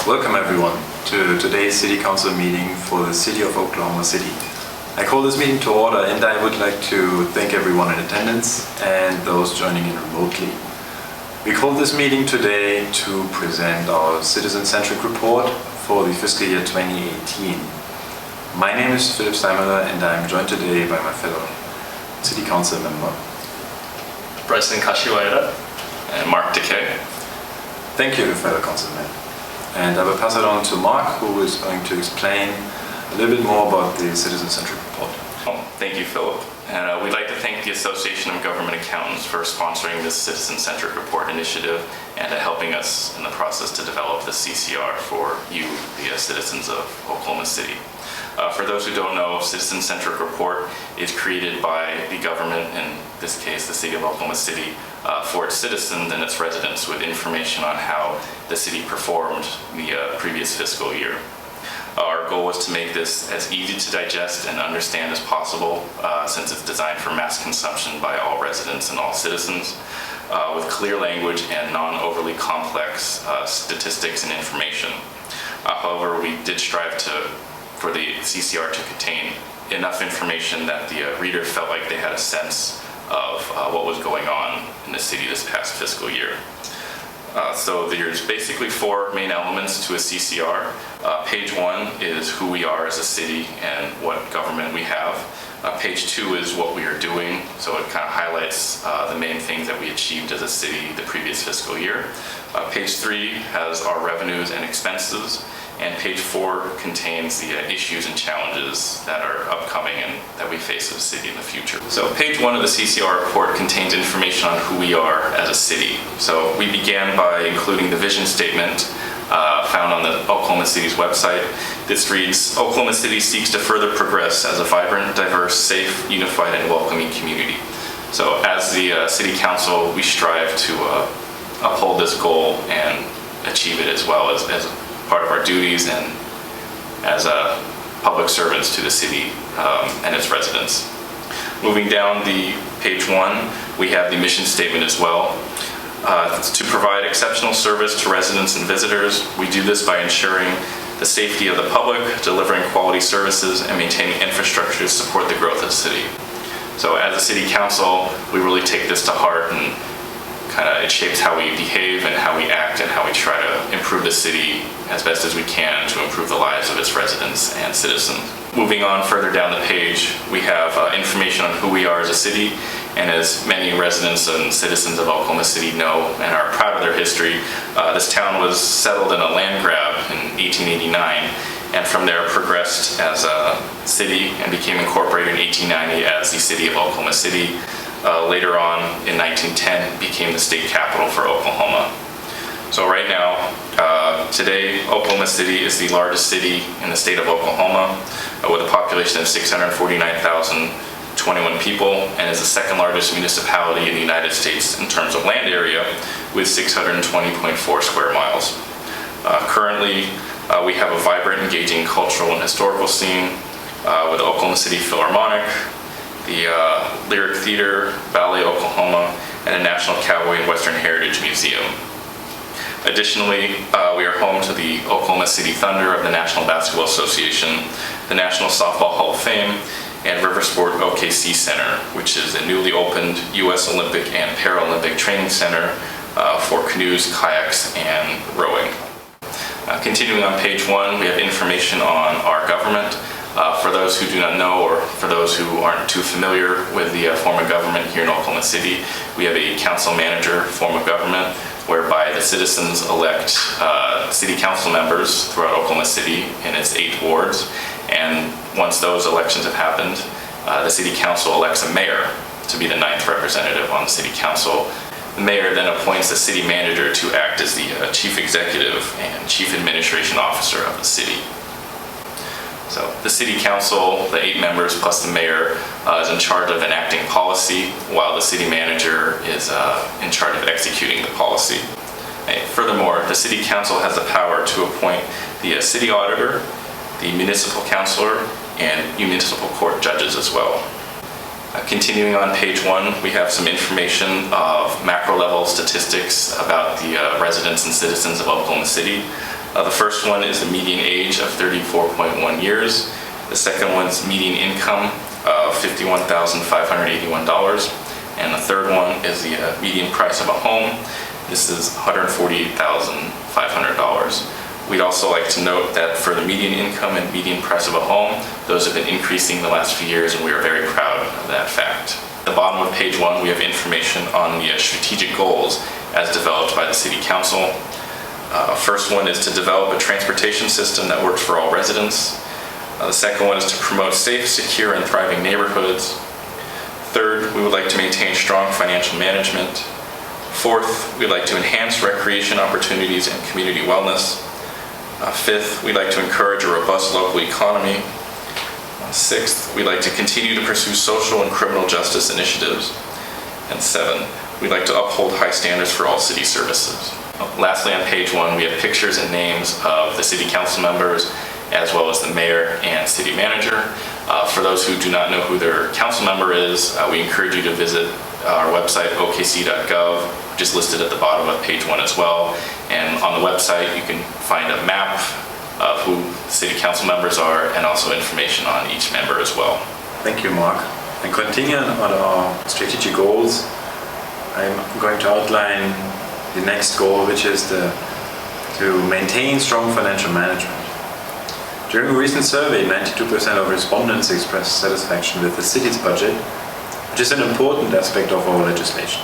Welcome everyone to today's City Council meeting for the City of Oklahoma City. I call this meeting to order and I would like to thank everyone in attendance and those joining in remotely. We call this meeting today to present our citizen-centric report for the fiscal year 2018. My name is Philip Steinmüller and I'm joined today by my fellow City Council member Bryson Kashiwaira and Mark Decay. Thank you, fellow councilman. And I will pass it on to Mark, who is going to explain a little bit more about the citizen-centric report. Thank you, Philip. And we'd like to thank the Association of Government Accountants for sponsoring this citizen-centric report initiative and helping us in the process to develop the CCR for you, the citizens of Oklahoma City. For those who don't know, citizen-centric report is created by the government, in this case the City of Oklahoma City, for its citizens and its residents with information on how the city performed the previous fiscal year. Our goal was to make this as easy to digest and understand as possible, since it's designed for mass consumption by all residents and all citizens, with clear language and non-overly complex statistics and information. However, we did strive for the CCR to contain enough information that the reader felt like they had a sense of what was going on in the city this past fiscal year. So there's basically four main elements to a CCR. Page 1 is who we are as a city and what government we have. Page 2 is what we are doing, so it kind of highlights the main things that we achieved as a city the previous fiscal year. Page 3 has our revenues and expenses, and page 4 contains the issues and challenges that are upcoming and that we face as a city in the future. So page 1 of the CCR report contains information on who we are as a city. So we began by including the vision statement found on the Oklahoma City's website. This reads, Oklahoma City seeks to further progress as a vibrant, diverse, safe, unified, and welcoming community. So as the City Council, we strive to uphold this goal and achieve it as well as part of our duties and as public servants to the city and its residents. Moving down the page 1, we have the mission statement as well. To provide exceptional service to residents and visitors, we do this by ensuring the safety of the public, delivering quality services, and maintaining infrastructure to support the growth of the city. So as a city council, we really take this to heart, and it shapes how we behave and how we act and how we try to improve the city as best as we can to improve the lives of its residents and citizens. Moving on further down the page, we have information on who we are as a city, and as many residents and citizens of Oklahoma City know and are proud of their history, this town was settled in a land grab in 1889, and from there progressed as a city and became incorporated in 1890 as the City of Oklahoma City. Later on in 1910 it became the state capital for Oklahoma. So right now, today, Oklahoma City is the largest city in the state of Oklahoma with a population of 649,021 people, and is the second largest municipality in the United States in terms of land area with 620.4 square miles. Currently, we have a vibrant, engaging cultural and historical scene with the Oklahoma City Philharmonic, the Lyric Theater, Ballet Oklahoma, and a National Cowboy and Western Heritage Museum. Additionally, we are home to the Oklahoma City Thunder of the National Basketball Association, the National Softball Hall of Fame, and Riversport OKC Center, which is a newly opened U.S. Olympic and Paralympic training center for canoes, kayaks, and rowing. Continuing on page 1, we have information on our government. For those who do not know, or for those who aren't too familiar with the form of government here in Oklahoma City, we have a council manager form of government whereby the citizens elect city council members throughout Oklahoma City in its 8 wards. And once those elections have happened, the city council elects a mayor to be the 9th representative on the city council. The mayor then appoints the city manager to act as the chief executive and chief administration officer of the city. So the city council, the 8 members plus the mayor, is in charge of enacting policy, while the city manager is in charge of executing the policy. And furthermore, the city council has the power to appoint the city auditor, the municipal councilor, and municipal court judges as well. Continuing on page 1, we have some information of macro level statistics about the residents and citizens of Oklahoma City. The first one is the median age of 34.1 years. The second one's median income of $51,581. And the third one is the median price of a home. This is $148,500. We'd also like to note that for the median income and median price of a home, those have been increasing the last few years, and we are very proud of that fact. At the bottom of page 1, we have information on the strategic goals as developed by the City Council. First one is to develop a transportation system that works for all residents. The second one is to promote safe, secure, and thriving neighborhoods. Third, we would like to maintain strong financial management. Fourth, we'd like to enhance recreation opportunities and community wellness. Fifth, we'd like to encourage a robust local economy. Sixth, we'd like to continue to pursue social and criminal justice initiatives. And seven, we'd like to uphold high standards for all city services. Lastly, on page 1, we have pictures and names of the city council members, as well as the mayor and city manager. For those who do not know who their council member is, we encourage you to visit our website, okc.gov, which is listed at the bottom of page 1 as well. And on the website, you can find a map of who the city council members are, and also information on each member as well. Thank you, Mark. And continuing on our strategic goals, I'm going to outline the next goal, which is to maintain strong financial management. During a recent survey, 92% of respondents expressed satisfaction with the city's budget, which is an important aspect of our legislation.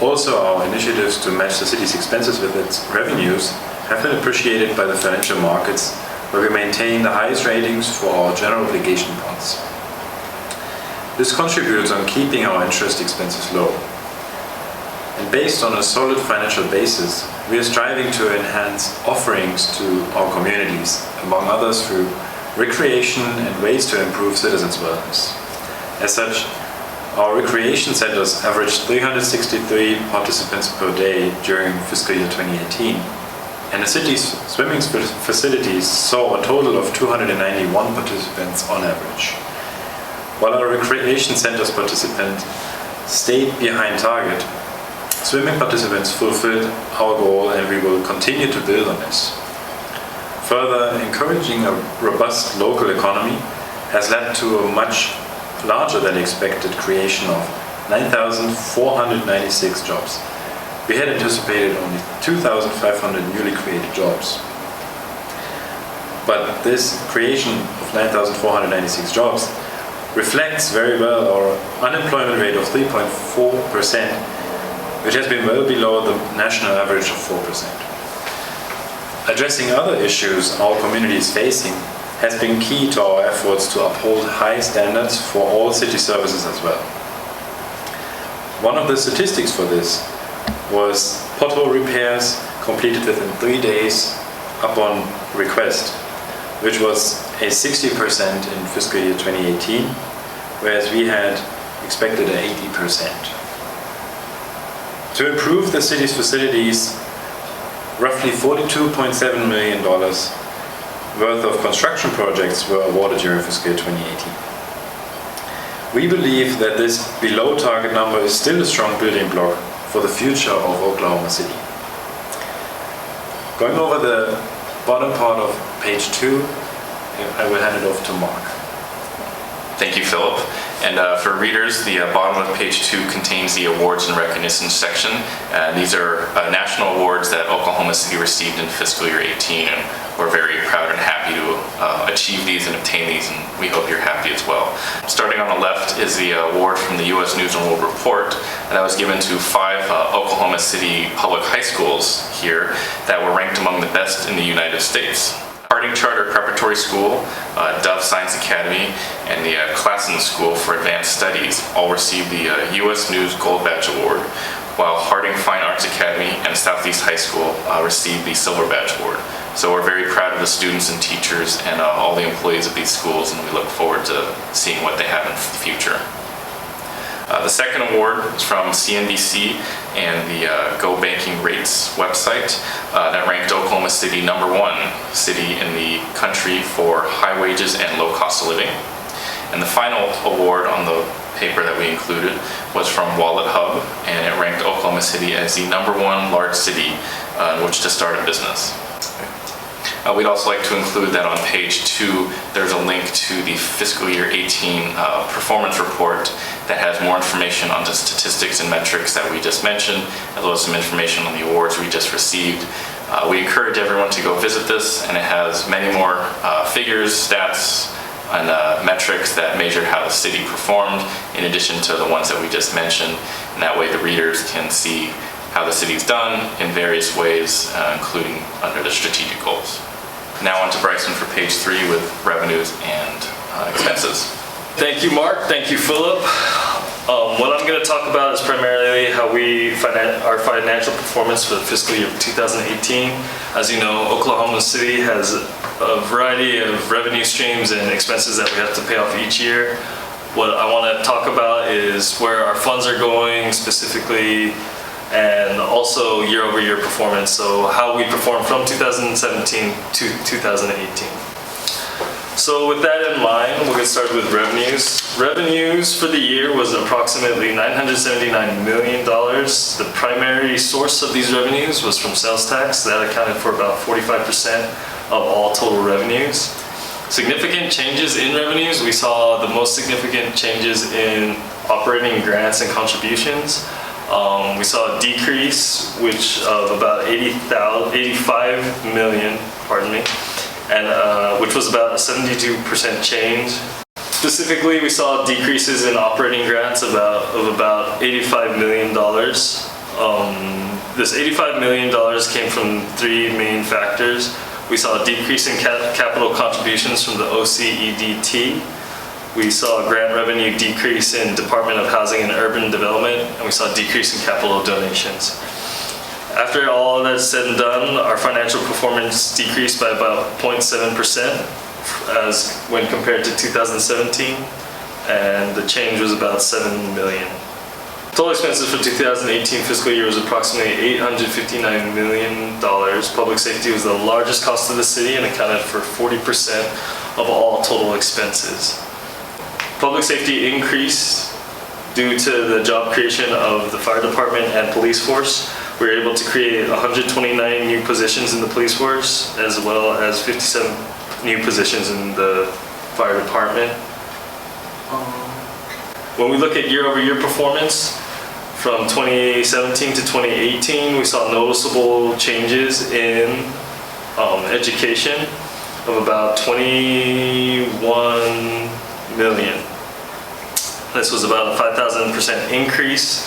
Also, our initiatives to match the city's expenses with its revenues have been appreciated by the financial markets, where we maintain the highest ratings for our general obligation bonds. This contributes on keeping our interest expenses low. And based on a solid financial basis, we are striving to enhance offerings to our communities, among others through recreation and ways to improve citizens' wellness. As such, our recreation centers averaged 363 participants per day during fiscal year 2018, and the city's swimming facilities saw a total of 291 participants on average. While our recreation centers participants stayed behind target, swimming participants fulfilled our goal, and we will continue to build on this. Further, encouraging a robust local economy has led to a much larger than expected creation of 9,496 jobs. We had anticipated only 2,500 newly created jobs. But this creation of 9,496 jobs reflects very well our unemployment rate of 3.4%, which has been well below the national average of 4%. Addressing other issues our community is facing has been key to our efforts to uphold high standards for all city services as well. One of the statistics for this was pothole repairs completed within 3 days upon request, which was a 60% in fiscal year 2018, whereas we had expected an 80%. To improve the city's facilities, roughly $42.7 million worth of construction projects were awarded during fiscal year 2018. We believe that this below target number is still a strong building block for the future of Oklahoma City. Going over the bottom part of page 2, I will hand it off to Mark. Thank you, Philip. And for readers, the bottom of page 2 contains the awards and recognition section. These are national awards that Oklahoma City received in fiscal year 18, and we're very proud and happy to achieve these and obtain these, and we hope you're happy as well. Starting on the left is the award from the U.S. News and World Report, and that was given to 5 Oklahoma City public high schools here that were ranked among the best in the United States. Harding Charter Preparatory School, Dove Science Academy, and the Classen School for Advanced Studies all received the U.S. News Gold Badge Award, while Harding Fine Arts Academy and Southeast High School received the Silver Badge Award. So we're very proud of the students and teachers and all the employees of these schools, and we look forward to seeing what they have in the future. The second award is from CNBC and the Go Banking Rates website that ranked Oklahoma City #1 city in the country for high wages and low cost of living. And the final award on the paper that we included was from Wallet Hub, and it ranked Oklahoma City as the #1 large city in which to start a business. We'd also like to include that on page 2, there's a link to the fiscal year 18 performance report that has more information on the statistics and metrics that we just mentioned, as well as some information on the awards we just received. We encourage everyone to go visit this, and it has many more figures, stats, and metrics that measure how the city performed, in addition to the ones that we just mentioned. And that way the readers can see how the city's done in various ways, including under the strategic goals. Now on to Bryson for page 3 with revenues and expenses. Thank you, Mark. Thank you, Philip. What I'm going to talk about is primarily how our financial performance for the fiscal year 2018. As you know, Oklahoma City has a variety of revenue streams and expenses that we have to pay off each year. What I want to talk about is where our funds are going specifically, and also year-over-year performance, so how we performed from 2017 to 2018. So with that in mind, we'll get started with revenues. Revenues for the year was approximately $979 million. The primary source of these revenues was from sales tax. That accounted for about 45% of all total revenues. Significant changes in revenues. We saw the most significant changes in operating grants and contributions. We saw a decrease of about 85 million, and which was about a 72% change. Specifically, we saw decreases in operating grants of about $85 million. This $85 million came from 3 main factors. We saw a decrease in capital contributions from the OCEDT. We saw a grant revenue decrease in Department of Housing and Urban Development, and we saw a decrease in capital donations. After all that's said and done, our financial performance decreased by about 0.7% when compared to 2017, and the change was about $7 million. Total expenses for 2018 fiscal year was approximately $859 million. Public safety was the largest cost of the city and accounted for 40% of all total expenses. Public safety increased due to the job creation of the fire department and police force. We were able to create 129 new positions in the police force, as well as 57 new positions in the fire department. When we look at year-over-year performance, from 2017 to 2018, we saw noticeable changes in education of about 21 million. This was about a 5,000% increase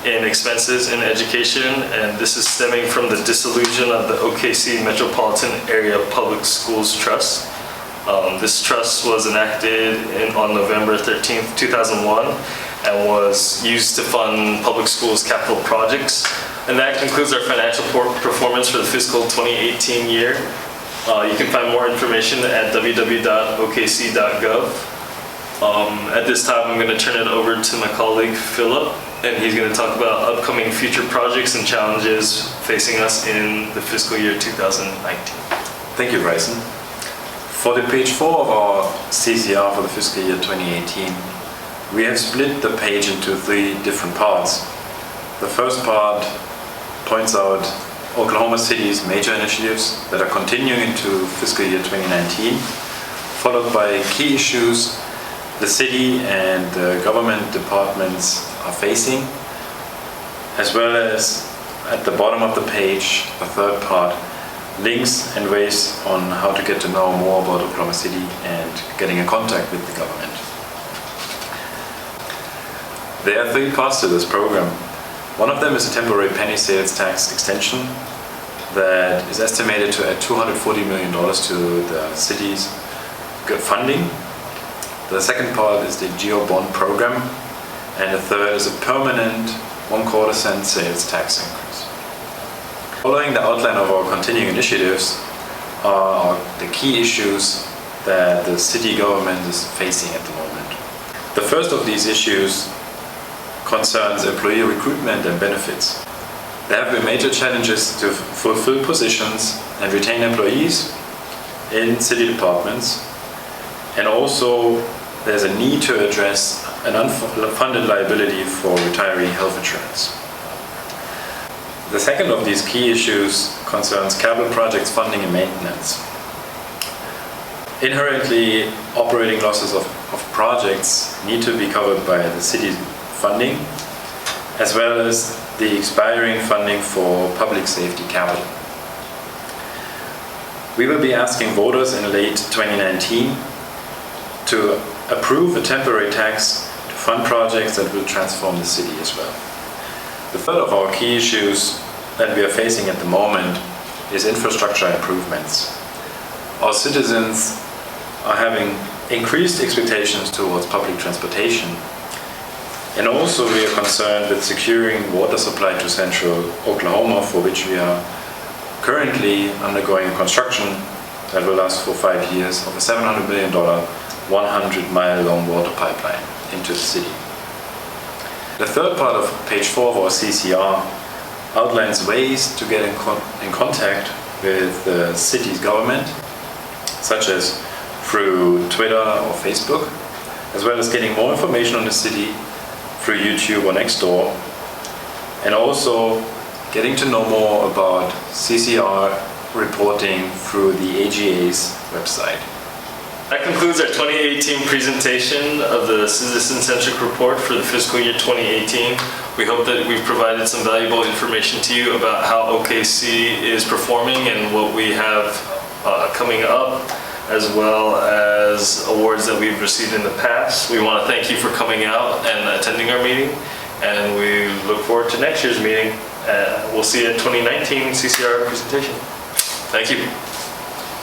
in expenses in education, and this is stemming from the dissolution of the OKC Metropolitan Area Public Schools Trust. This trust was enacted on November 13th, 2001, and was used to fund public schools capital projects. And that concludes our financial performance for the fiscal 2018 year. You can find more information at www.okc.gov. At this time, I'm going to turn it over to my colleague, Philip, and he's going to talk about upcoming future projects and challenges facing us in the fiscal year 2019. Thank you, Bryson. For the page 4 of our CCR for the fiscal year 2018, we have split the page into 3 different parts. The first part points out Oklahoma City's major initiatives that are continuing into fiscal year 2019, followed by key issues the city and the government departments are facing, as well as at the bottom of the page, the third part, links and ways on how to get to know more about Oklahoma City and getting in contact with the government. There are 3 parts to this program. One of them is a temporary penny sales tax extension that is estimated to add $240 million to the city's funding. The second part is the GEO bond program, and the third is a permanent 1/4 cent sales tax increase. Following the outline of our continuing initiatives are the key issues that the city government is facing at the moment. The first of these issues concerns employee recruitment and benefits. There have been major challenges to fulfill positions and retain employees in city departments, and also there's a need to address an unfunded liability for retiree health insurance. The second of these key issues concerns capital projects funding and maintenance. Inherently, operating losses of projects need to be covered by the city's funding, as well as the expiring funding for public safety capital. We will be asking voters in late 2019 to approve a temporary tax to fund projects that will transform the city as well. The third of our key issues that we are facing at the moment is infrastructure improvements. Our citizens are having increased expectations towards public transportation, and also we are concerned with securing water supply to central Oklahoma, for which we are currently undergoing construction that will last for 5 years of a $700 million, 100-mile long water pipeline into the city. The third part of page 4 of our CCR outlines ways to get in contact with the city's government, such as through Twitter or Facebook, as well as getting more information on the city through YouTube or Nextdoor, and also getting to know more about CCR reporting through the AGA's website. That concludes our 2018 presentation of the Citizen-Centric Report for the fiscal year 2018. We hope that we've provided some valuable information to you about how OKC is performing and what we have coming up, as well as awards that we've received in the past. We want to thank you for coming out and attending our meeting, and we look forward to next year's meeting. We'll see you at 2019 CCR presentation. Thank you.